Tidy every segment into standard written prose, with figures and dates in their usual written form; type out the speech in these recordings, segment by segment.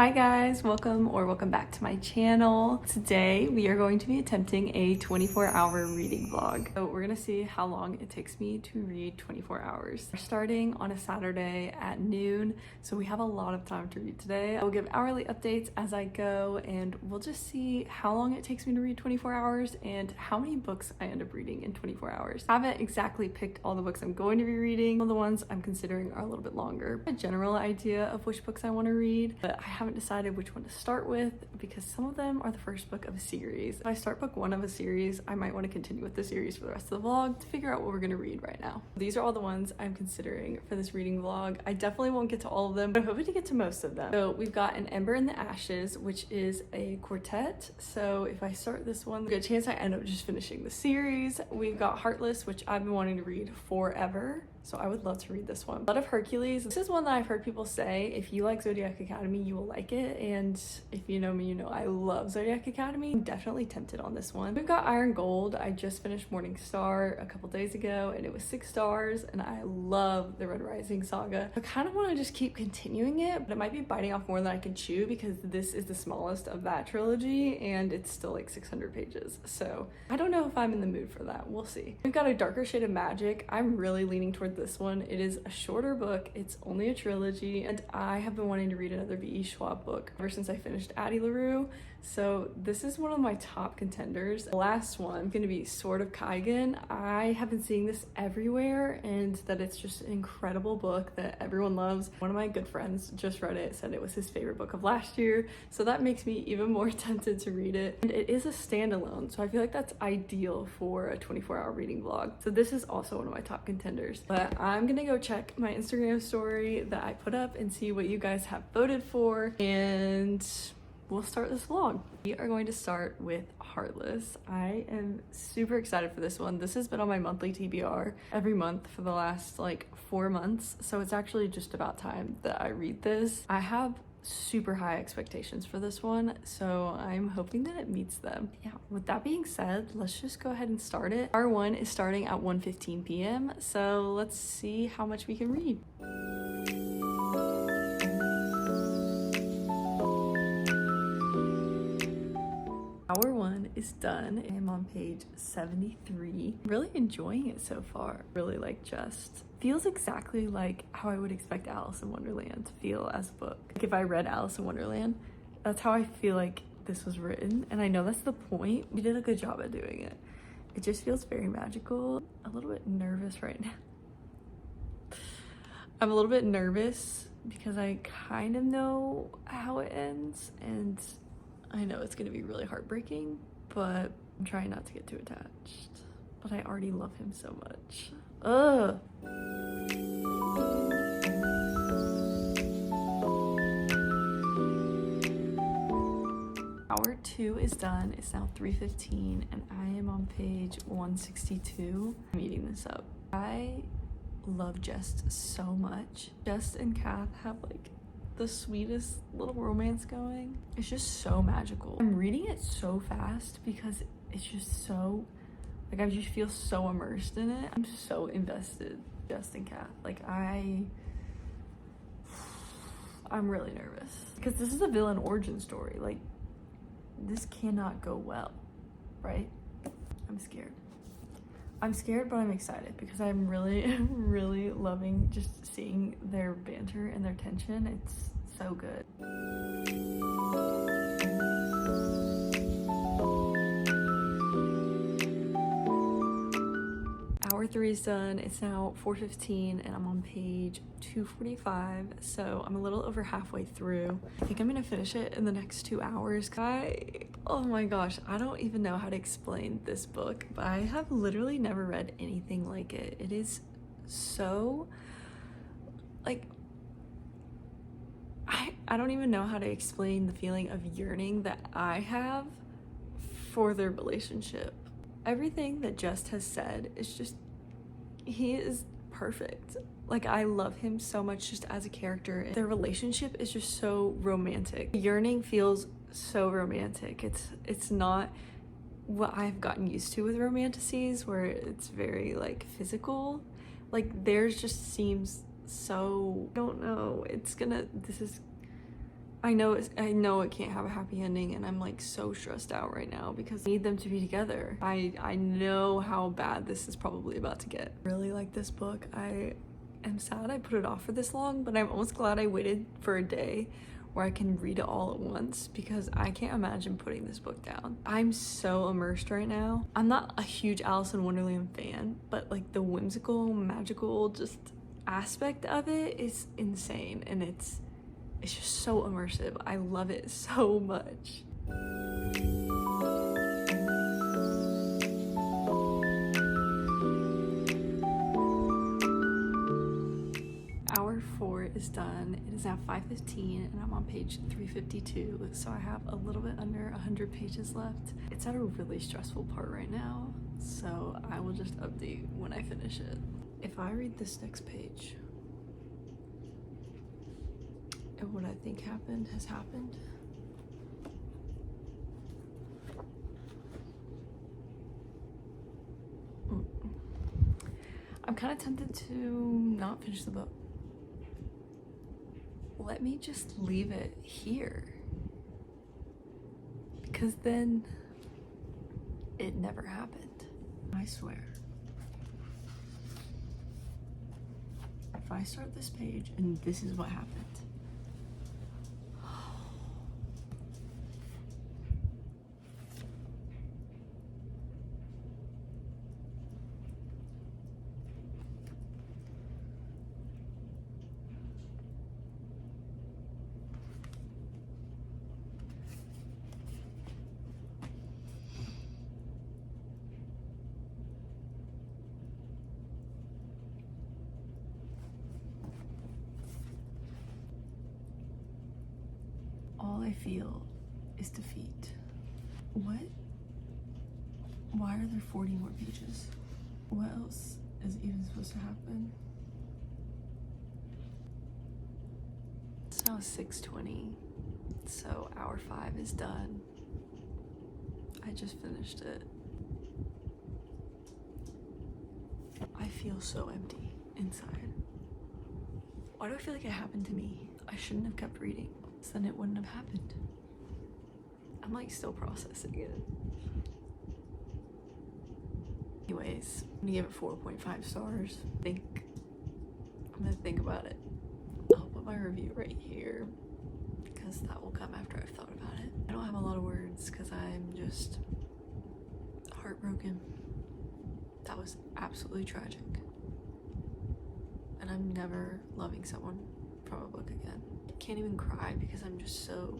Hi guys, welcome back to my channel. Today we are going to be attempting a 24-hour reading vlog. So we're gonna see how long it takes me to read 24 hours. We're starting on a Saturday at noon, so we have a lot of time to read today. I'll give hourly updates as I go, and we'll just see how long it takes me to read 24 hours and how many books I end up reading in 24 hours. I haven't exactly picked all the books I'm going to be reading. Some of the ones I'm considering are a little bit longer. A general idea of which books I want to read, but I haven't decided which one to start with because some of them are the first book of a series. If I start book one of a series, I might want to continue with the series for the rest of the vlog to figure out what we're going to read right now. These are all the ones I'm considering for this reading vlog. I definitely won't get to all of them, but I'm hoping to get to most of them. So we've got an Ember in the Ashes, which is a quartet. So if I start this one, there's a good chance I end up just finishing the series. We've got Heartless, which I've been wanting to read forever. So I would love to read this one. Blood of Hercules. This is one that I've heard people say, if you like Zodiac Academy, you will like it. And if you know me, you know I love Zodiac Academy. I'm definitely tempted on this one. We've got Iron Gold. I just finished Morning Star a couple days ago and it was 6 stars and I love the Red Rising saga. I kind of want to just keep continuing it, but it might be biting off more than I can chew because this is the smallest of that trilogy and it's still like 600 pages. So I don't know if I'm in the mood for that. We'll see. We've got A Darker Shade of Magic. I'm really leaning toward this one. It is a shorter book. It's only a trilogy and I have been wanting to read another V.E. Schwab book ever since I finished Addie LaRue. So this is one of my top contenders. The last one going to be Sword of Kaigen. I have been seeing this everywhere and that it's just an incredible book that everyone loves. One of my good friends just read it, said it was his favorite book of last year. So that makes me even more tempted to read it. And it is a standalone, so I feel like that's ideal for a 24-hour reading vlog. So this is also one of my top contenders. But I'm gonna go check my Instagram story that I put up and see what you guys have voted for, and we'll start this vlog. We are going to start with Heartless. I am super excited for this one. This has been on my monthly TBR every month for the last like 4 months, so it's actually just about time that I read this. I have super high expectations for this one, so I'm hoping that it meets them. Yeah, with that being said, let's just go ahead and start it. Hour 1 is starting at 1:15 p.m. so let's see how much we can read. Hour 1 is done. I'm on page 73. Really enjoying it so far. Really like Just. Feels exactly like how I would expect Alice in Wonderland to feel as a book. Like if I read Alice in Wonderland, that's how I feel like this was written. And I know that's the point. We did a good job at doing it. It just feels very magical. A little bit nervous right now. I'm a little bit nervous because I kind of know how it ends and I know it's gonna be really heartbreaking, but I'm trying not to get too attached. But I already love him so much. Ugh. Hour 2 is done. It's now 3:15 and I am on page 162. I'm eating this up. I love Jest so much. Jest and Kath have like the sweetest little romance going. It's just so magical. I'm reading it so fast because it's just so, like I just feel so immersed in it. I'm so invested. Just in Kath. Like I'm really nervous because this is a villain origin story. Like this cannot go well, right? I'm scared. I'm scared, but I'm excited because I'm really, really loving just seeing their banter and their tension. It's so good. Hour 3 is done. It's now 4:15 and I'm on page 245. So I'm a little over halfway through. I think I'm gonna finish it in the next 2 hours. Oh my gosh, I don't even know how to explain this book, but I have literally never read anything like it. It is so, like, I don't even know how to explain the feeling of yearning that I have for their relationship. Everything that Just has said is just, he is perfect. Like I love him so much just as a character. Their relationship is just so romantic. Yearning feels so romantic. It's not what I've gotten used to with romanticies where it's very like physical. Like theirs just seems so, I don't know, this is I know it can't have a happy ending, and I'm like so stressed out right now because I need them to be together. I know how bad this is probably about to get. I really like this book. I am sad I put it off for this long, but I'm almost glad I waited for a day where I can read it all at once because I can't imagine putting this book down. I'm so immersed right now. I'm not a huge Alice in Wonderland fan, but like the whimsical, magical just aspect of it is insane, and it's just so immersive. I love it so much. Hour 4 is done. It is now 5:15 and I'm on page 352, so I have a little bit under 100 pages left. It's at a really stressful part right now, so I will just update when I finish it. If I read this next page, and what I think happened has happened. I'm kind of tempted to not finish the book. Let me just leave it here, because then it never happened. I swear. If I start this page and this is what happened, all I feel is defeat. What? Why are there 40 more pages? What else is even supposed to happen? It's now 6:20, so hour 5 is done. I just finished it. I feel so empty inside. Why do I feel like it happened to me? I shouldn't have kept reading, so then it wouldn't have happened. I'm like still processing it. Anyways, I'm gonna give it 4.5 stars. I'm gonna think about it. I'll put my review right here because that will come after I've thought about it. I don't have a lot of words because I'm just heartbroken. That was absolutely tragic. And I'm never loving someone from a book again. I can't even cry because I'm just so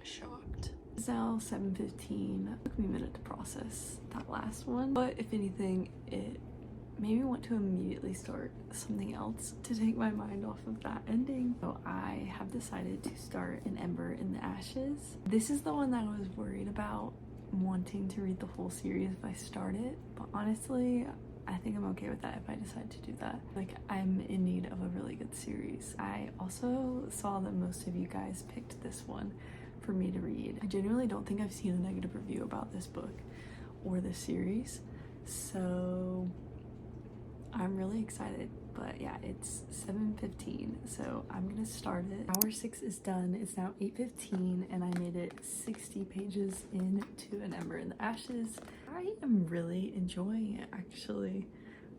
shocked. It's now 7:15. It took me a minute to process that last one, but if anything, it made me want to immediately start something else to take my mind off of that ending. So I have decided to start an Ember in the Ashes. This is the one that I was worried about wanting to read the whole series if I start it, but honestly, I think I'm okay with that if I decide to do that. Like, I'm in need of a really good series. I also saw that most of you guys picked this one for me to read. I genuinely don't think I've seen a negative review about this book or this series, so I'm really excited. But yeah, it's 7:15, so I'm gonna start it. Hour 6 is done. It's now 8:15 and I made it 60 pages into an Ember in the Ashes. I am really enjoying it, actually.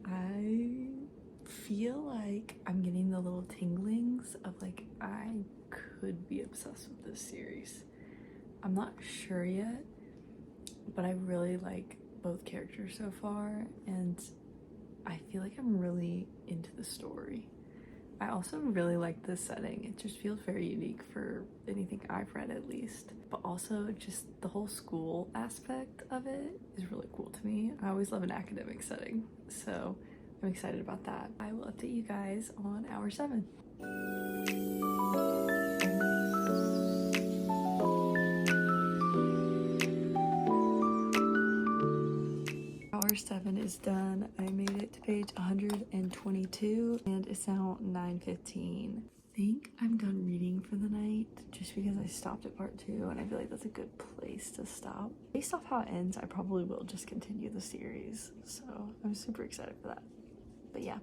I feel like I'm getting the little tinglings of like I could be obsessed with this series. I'm not sure yet, but I really like both characters so far, and I feel like I'm really into the story. I also really like this setting. It just feels very unique for anything I've read, at least. But also just the whole school aspect of it is really cool to me. I always love an academic setting, so I'm excited about that. I will update you guys on hour 7. Hour 7 is done. I made it to page 122 and it's now 9:15. I think I'm done reading for the night just because I stopped at part 2 and I feel like that's a good place to stop. Based off how it ends, I probably will just continue the series, so I'm super excited for that. But yeah,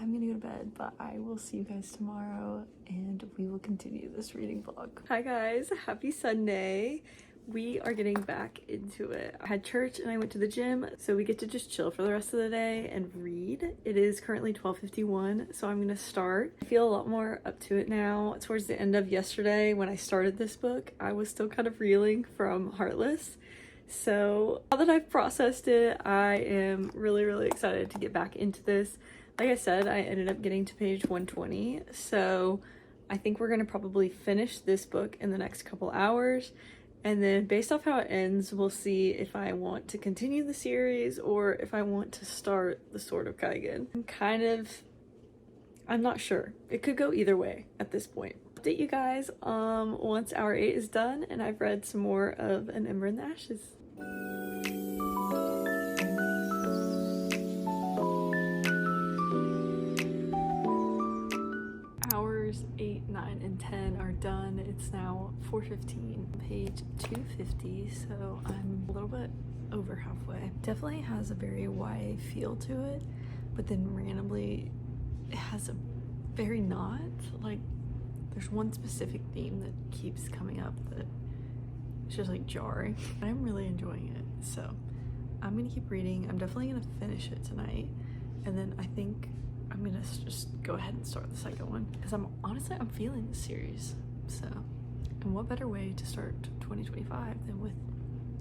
I'm gonna go to bed, but I will see you guys tomorrow and we will continue this reading vlog. Hi guys, happy Sunday. We are getting back into it. I had church and I went to the gym, so we get to just chill for the rest of the day and read. It is currently 12:51, so I'm gonna start. I feel a lot more up to it now. Towards the end of yesterday when I started this book, I was still kind of reeling from Heartless. So now that I've processed it, I am really excited to get back into this. Like I said, I ended up getting to page 120, so I think we're gonna probably finish this book in the next couple hours. And then based off how it ends, we'll see if I want to continue the series or if I want to start the Sword of Kaigen. I'm not sure. It could go either way at this point. Update you guys once hour 8 is done and I've read some more of An Ember in the Ashes. Hours 8, 9, and 10 are done. It's now 4:15, page 250, so I'm a little bit over halfway. Definitely has a very YA feel to it, but then randomly it has a very not. Like, there's one specific theme that keeps coming up that it's just like jarring. I'm really enjoying it, so I'm gonna keep reading. I'm definitely gonna finish it tonight, and then I think I'm gonna just go ahead and start the second one because I'm feeling this series. So, and what better way to start 2025 than with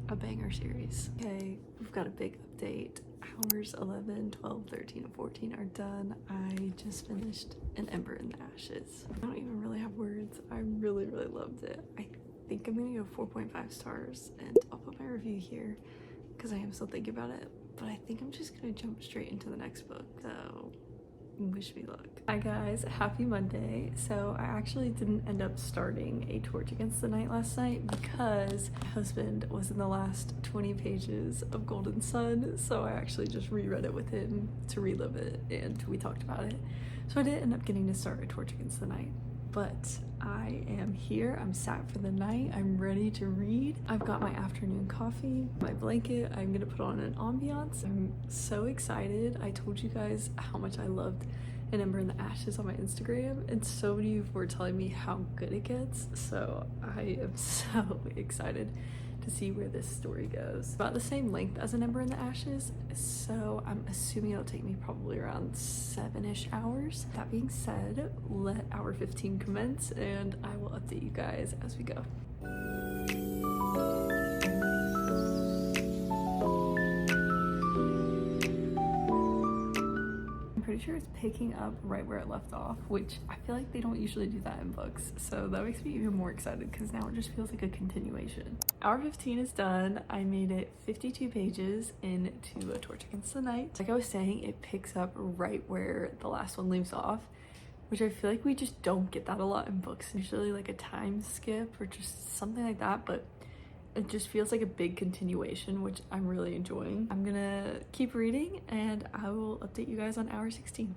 a banger series? Okay, we've got a big update. Hours 11, 12, 13, and 14 are done. I just finished An Ember in the Ashes. I don't even really have words. I really loved it. I think I'm gonna go 4.5 stars, and I'll put my review here because I am still thinking about it, but I think I'm just gonna jump straight into the next book, so wish me luck. Hi guys, happy Monday. So I actually didn't end up starting A Torch Against the Night last night because my husband was in the last 20 pages of Golden Sun, so I actually just reread it with him to relive it and we talked about it. So I didn't end up getting to start A Torch Against the Night, but I am here. I'm sat for the night. I'm ready to read. I've got my afternoon coffee, my blanket. I'm gonna put on an ambiance. I'm so excited. I told you guys how much I loved An Ember in the Ashes on my Instagram, and so many of you were telling me how good it gets, so I am so excited to see where this story goes. About the same length as An Ember in the Ashes, so I'm assuming it'll take me probably around 7-ish hours. That being said, let hour 15 commence and I will update you guys as we go. Pretty sure it's picking up right where it left off, which I feel like they don't usually do that in books, so that makes me even more excited because now it just feels like a continuation. Hour 15 is done. I made it 52 pages into A Torch Against the Night. Like I was saying, it picks up right where the last one leaves off, which I feel like we just don't get that a lot in books. Usually like a time skip or just something like that, but it just feels like a big continuation, which I'm really enjoying. I'm gonna keep reading and I will update you guys on hour 16.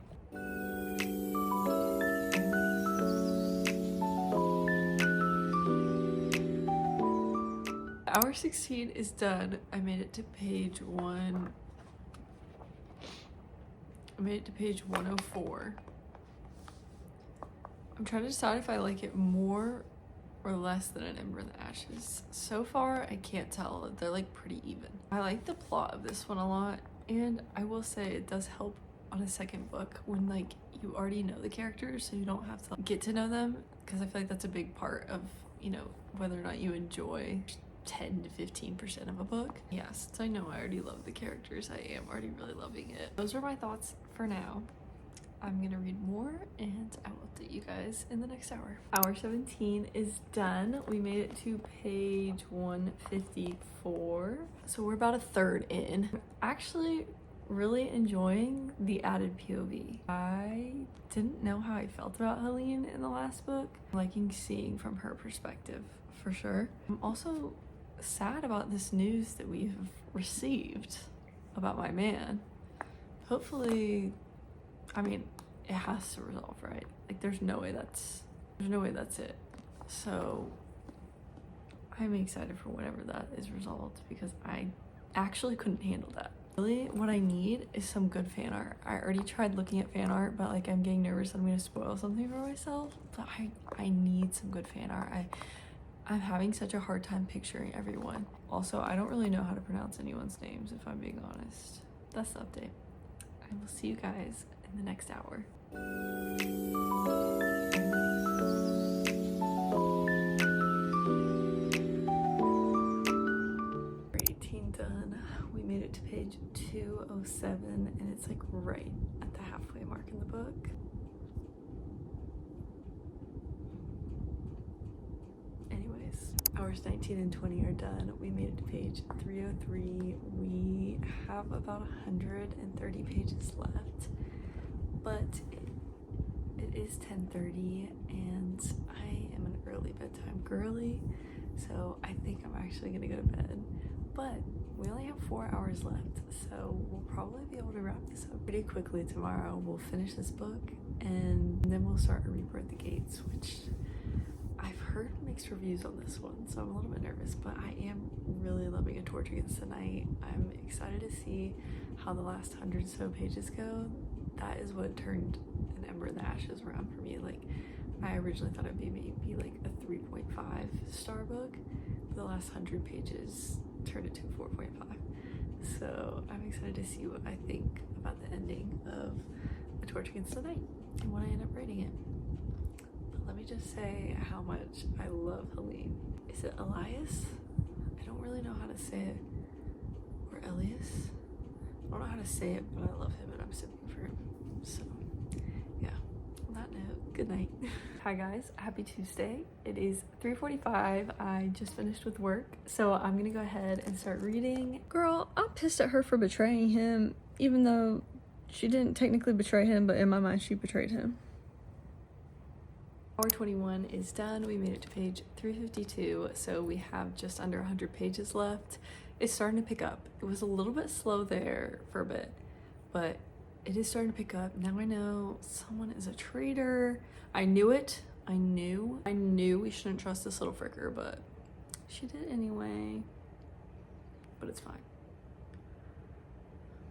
Hour 16 is done. I made it to page 104. I'm trying to decide if I like it more or less than An Ember in the Ashes. So far, I can't tell. They're like pretty even. I like the plot of this one a lot, and I will say it does help on a second book when like you already know the characters, so you don't have to get to know them, because I feel like that's a big part of, you know, whether or not you enjoy 10 to 15% of a book. Yeah, since I know I already love the characters, I am already really loving it. Those are my thoughts for now. I'm gonna read more and I will update you guys in the next hour. Hour 17 is done. We made it to page 154. So we're about a third in. I'm actually really enjoying the added POV. I didn't know how I felt about Helene in the last book. I'm liking seeing from her perspective for sure. I'm also sad about this news that we have received about my man. Hopefully, I mean, it has to resolve, right? Like there's no way that's it. So I'm excited for whenever that is resolved because I actually couldn't handle that. Really, what I need is some good fan art. I already tried looking at fan art, but like I'm getting nervous that I'm gonna spoil something for myself. But I need some good fan art. I'm having such a hard time picturing everyone. Also, I don't really know how to pronounce anyone's names, if I'm being honest. That's the update. I will see you guys in the next hour. 18 done. We made it to page 207, and it's like right at the halfway mark in the book. Anyways, hours 19 and 20 are done. We made it to page 303. We have about 130 pages left, but it is 10:30 and I am an early bedtime girly, so I think I'm actually gonna go to bed. But we only have 4 hours left, so we'll probably be able to wrap this up pretty quickly tomorrow. We'll finish this book and then we'll start a Reaper at the Gates, which I've heard mixed reviews on this one, so I'm a little bit nervous, but I am really loving A Torch Against the Night. I'm excited to see how the last 100 so pages go. That is what turned an Ember in the Ashes around for me. Like, I originally thought it'd be maybe like a 3.5 star book, but the last 100 pages turned it to 4.5. So I'm excited to see what I think about the ending of A Torch Against the Night and when I end up writing it. But let me just say how much I love Helene. Is it Elias? I don't really know how to say it. Or Elias? I don't know how to say it, but I love him and I'm sipping for him. So yeah, on that note, good night. Hi guys, happy Tuesday. It is 3:45. I just finished with work, so I'm gonna go ahead and start reading. Girl, I'm pissed at her for betraying him, even though she didn't technically betray him, but in my mind she betrayed him. Hour 21 is done. We made it to page 352, so we have just under 100 pages left. It's starting to pick up. It was a little bit slow there for a bit, but it is starting to pick up. Now I know someone is a traitor. I knew it. I knew we shouldn't trust this little fricker, but she did anyway. But it's fine.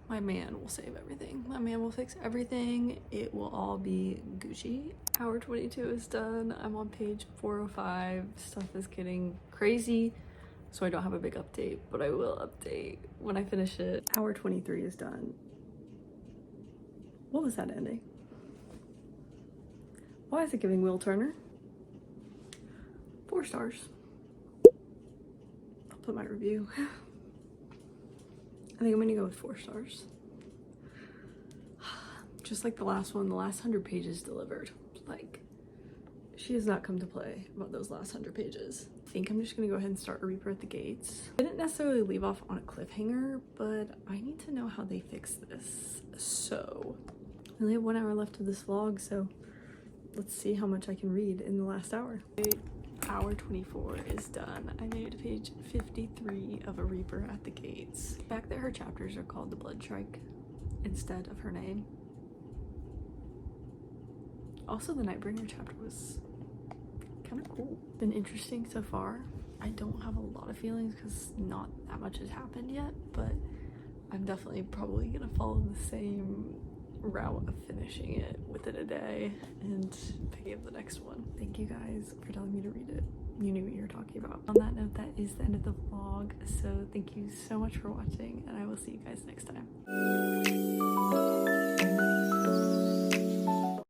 My man will save everything. My man will fix everything. It will all be Gucci. Hour 22 is done. I'm on page 405. Stuff is getting crazy, so I don't have a big update, but I will update when I finish it. Hour 23 is done. What was that ending? Why is it giving Will Turner? 4 stars. I'll put my review. I think I'm gonna go with 4 stars. Just like the last one, the last 100 pages delivered. Like, she has not come to play about those last 100 pages. I think I'm just gonna go ahead and start a Reaper at the Gates. I didn't necessarily leave off on a cliffhanger, but I need to know how they fix this. So, I only have 1 hour left of this vlog, so let's see how much I can read in the last hour. Hour 24 is done. I made it to page 53 of A Reaper at the Gates. The fact that her chapters are called The Blood Strike instead of her name. Also, the Nightbringer chapter was kind of cool. Been interesting so far. I don't have a lot of feelings because not that much has happened yet, but I'm definitely probably gonna follow the same route of finishing it within a day and picking up the next one. Thank you guys for telling me to read it. You knew what you were talking about. On that note, that is the end of the vlog, so thank you so much for watching and I will see you guys next time.